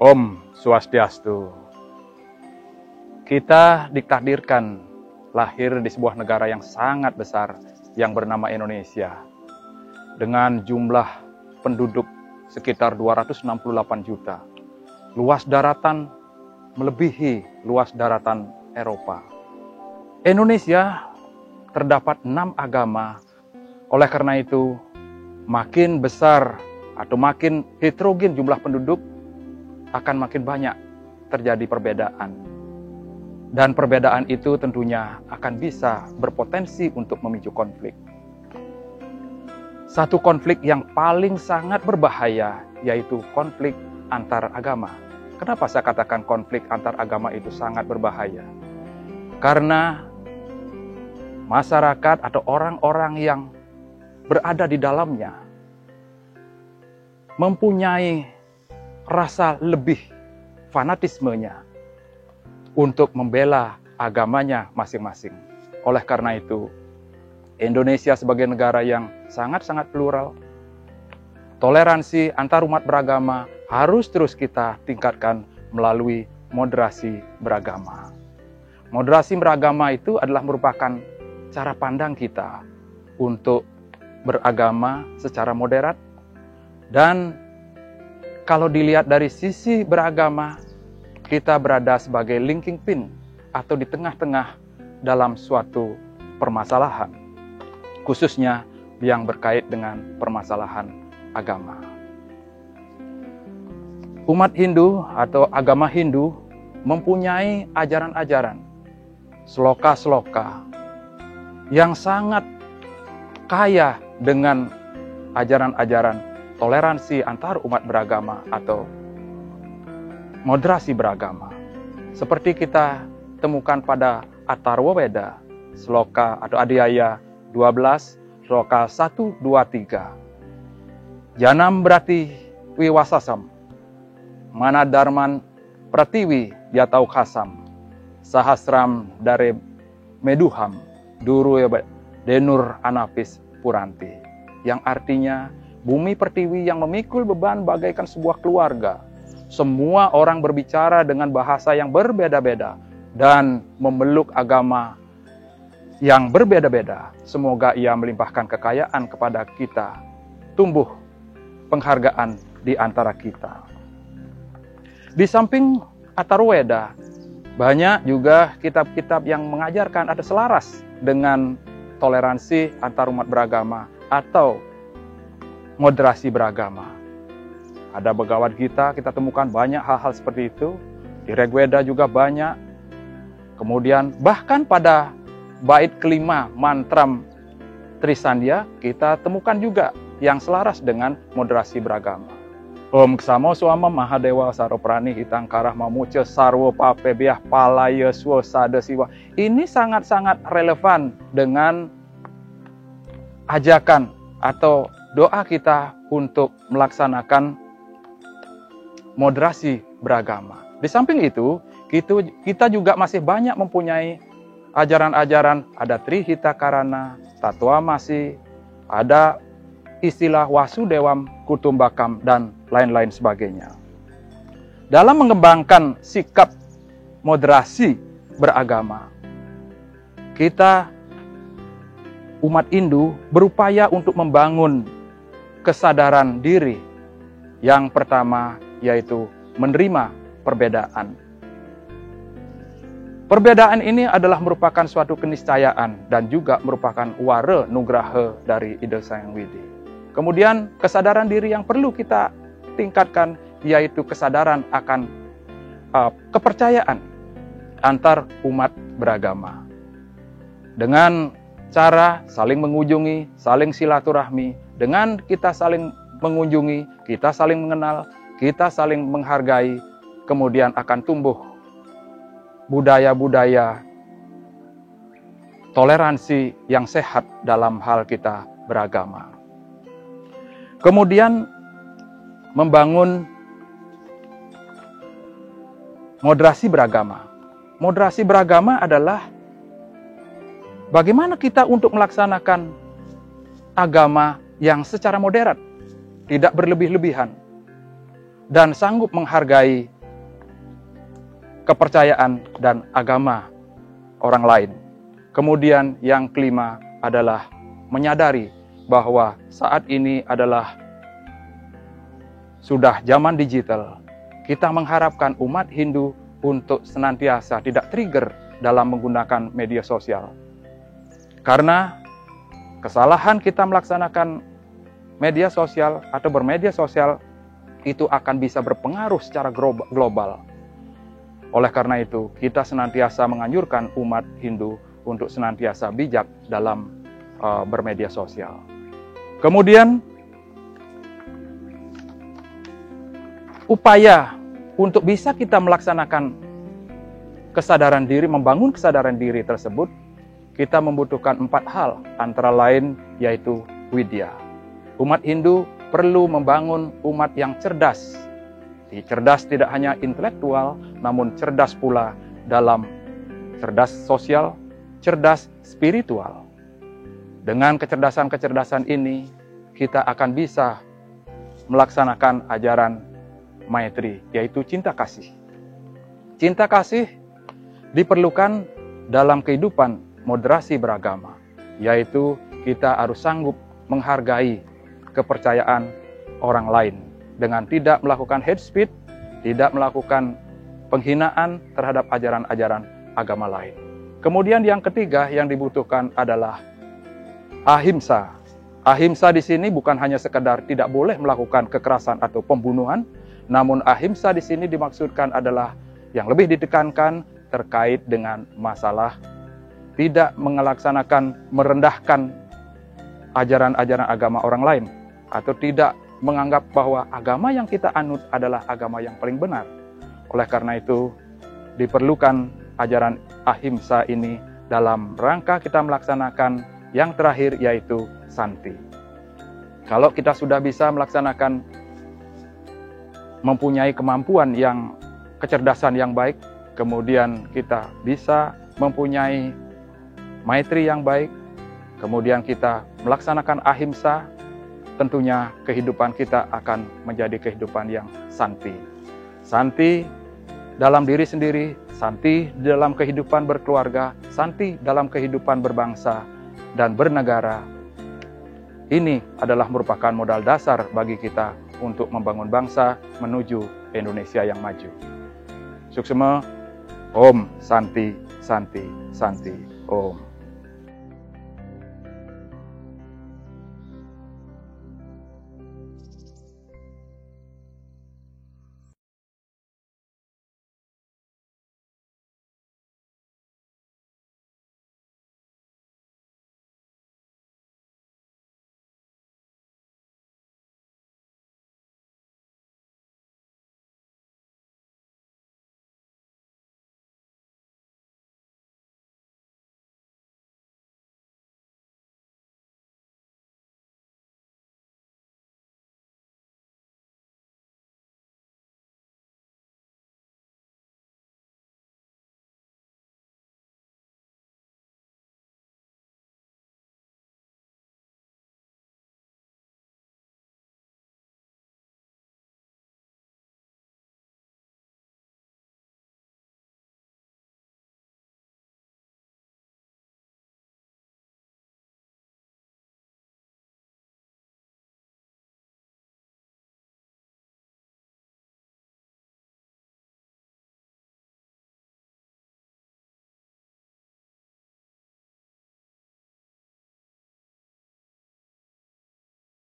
Om Swastiastu. Kita ditakdirkan lahir di sebuah negara yang sangat besar yang bernama Indonesia. Dengan jumlah penduduk sekitar 268 juta. Luas daratan melebihi luas daratan Eropa. Indonesia terdapat 6 agama. Oleh karena itu, makin besar atau makin heterogen jumlah penduduk, akan makin banyak terjadi perbedaan. Dan perbedaan itu tentunya akan bisa berpotensi untuk memicu konflik. Satu konflik yang paling sangat berbahaya yaitu konflik antar agama. Kenapa saya katakan konflik antar agama itu sangat berbahaya? Karena masyarakat atau orang-orang yang berada di dalamnya mempunyai rasa lebih fanatismenya untuk membela agamanya masing-masing. Oleh karena itu, Indonesia sebagai negara yang sangat-sangat plural, toleransi antar umat beragama harus terus kita tingkatkan melalui moderasi beragama. Moderasi beragama itu adalah merupakan cara pandang kita untuk beragama secara moderat. Dan kalau dilihat dari sisi beragama, kita berada sebagai linking pin atau di tengah-tengah dalam suatu permasalahan, khususnya yang berkait dengan permasalahan agama. Umat Hindu atau agama Hindu mempunyai ajaran-ajaran, sloka-sloka yang sangat kaya dengan ajaran-ajaran toleransi antar umat beragama atau moderasi beragama. Seperti kita temukan pada Atharva Veda, sloka atau Adhyaya 12, sloka 1, 2, 3. Janam berarti wiwasasam, mana darman pratiwi yatau khasam, sahasram dari meduham, duru denur anapis puranti. Yang artinya, bumi pertiwi yang memikul beban bagaikan sebuah keluarga. Semua orang berbicara dengan bahasa yang berbeda-beda dan memeluk agama yang berbeda-beda. Semoga ia melimpahkan kekayaan kepada kita, tumbuh penghargaan di antara kita. Di samping Atharva Veda, banyak juga kitab-kitab yang mengajarkan ada selaras dengan toleransi antar umat beragama atau moderasi beragama. Ada Bhagavad Gita, kita temukan banyak hal-hal seperti itu. Di Rigveda juga banyak. Kemudian bahkan pada bait kelima mantram Trisandya, kita temukan juga yang selaras dengan moderasi beragama. Om Ksamo Swama Mahadewa Saroprani Hitang Karah Mamuce Sarwo Papebiah Palaya Swasada Siwa. Ini sangat-sangat relevan dengan ajakan atau doa kita untuk melaksanakan moderasi beragama. Di samping itu, kita juga masih banyak mempunyai ajaran-ajaran, ada Trihita Karana, Tatwamasi, ada istilah Wasudewam Kutumbakam, dan lain-lain sebagainya. Dalam mengembangkan sikap moderasi beragama, kita umat Hindu berupaya untuk membangun kesadaran diri. Yang pertama yaitu menerima perbedaan. Perbedaan ini adalah merupakan suatu keniscayaan dan juga merupakan wara nugraha dari Ida Hyang Widi. Kemudian kesadaran diri yang perlu kita tingkatkan yaitu kesadaran akan kepercayaan antar umat beragama. Dengan cara saling mengunjungi, saling silaturahmi. Dengan kita saling mengunjungi, kita saling mengenal, kita saling menghargai, kemudian akan tumbuh budaya-budaya toleransi yang sehat dalam hal kita beragama. Kemudian membangun moderasi beragama. Moderasi beragama adalah bagaimana kita untuk melaksanakan agama yang secara moderat, tidak berlebih-lebihan. dan sanggup menghargai kepercayaan dan agama orang lain. Kemudian yang kelima adalah menyadari bahwa saat ini adalah sudah zaman digital. Kita mengharapkan umat Hindu untuk senantiasa tidak trigger dalam menggunakan media sosial. Karena kesalahan kita melaksanakan media sosial atau bermedia sosial itu akan bisa berpengaruh secara global. Oleh karena itu, kita senantiasa menganjurkan umat Hindu untuk senantiasa bijak dalam bermedia sosial. Kemudian, upaya untuk bisa kita melaksanakan kesadaran diri, membangun kesadaran diri tersebut, kita membutuhkan 4 hal, antara lain yaitu widya. Umat Hindu perlu membangun umat yang cerdas. Cerdas tidak hanya intelektual, namun cerdas pula dalam cerdas sosial, cerdas spiritual. Dengan kecerdasan-kecerdasan ini, kita akan bisa melaksanakan ajaran Maitri, yaitu cinta kasih. Cinta kasih diperlukan dalam kehidupan moderasi beragama, yaitu kita harus sanggup menghargai kepercayaan orang lain dengan tidak melakukan hate speech, tidak melakukan penghinaan terhadap ajaran-ajaran agama lain. Kemudian yang ketiga yang dibutuhkan adalah ahimsa. Ahimsa di sini bukan hanya sekedar tidak boleh melakukan kekerasan atau pembunuhan, namun ahimsa di sini dimaksudkan adalah yang lebih ditekankan terkait dengan masalah tidak melaksanakan, merendahkan ajaran-ajaran agama orang lain, atau tidak menganggap bahwa agama yang kita anut adalah agama yang paling benar. Oleh karena itu, diperlukan ajaran ahimsa ini dalam rangka kita melaksanakan yang terakhir, yaitu santi. Kalau kita sudah bisa melaksanakan, mempunyai kemampuan yang kecerdasan yang baik, kemudian kita bisa mempunyai maitri yang baik, kemudian kita melaksanakan ahimsa, tentunya kehidupan kita akan menjadi kehidupan yang santi. Santi dalam diri sendiri, santi dalam kehidupan berkeluarga, santi dalam kehidupan berbangsa dan bernegara. Ini adalah merupakan modal dasar bagi kita untuk membangun bangsa menuju Indonesia yang maju. Suksema, Om Santi, Santi, Santi, Om.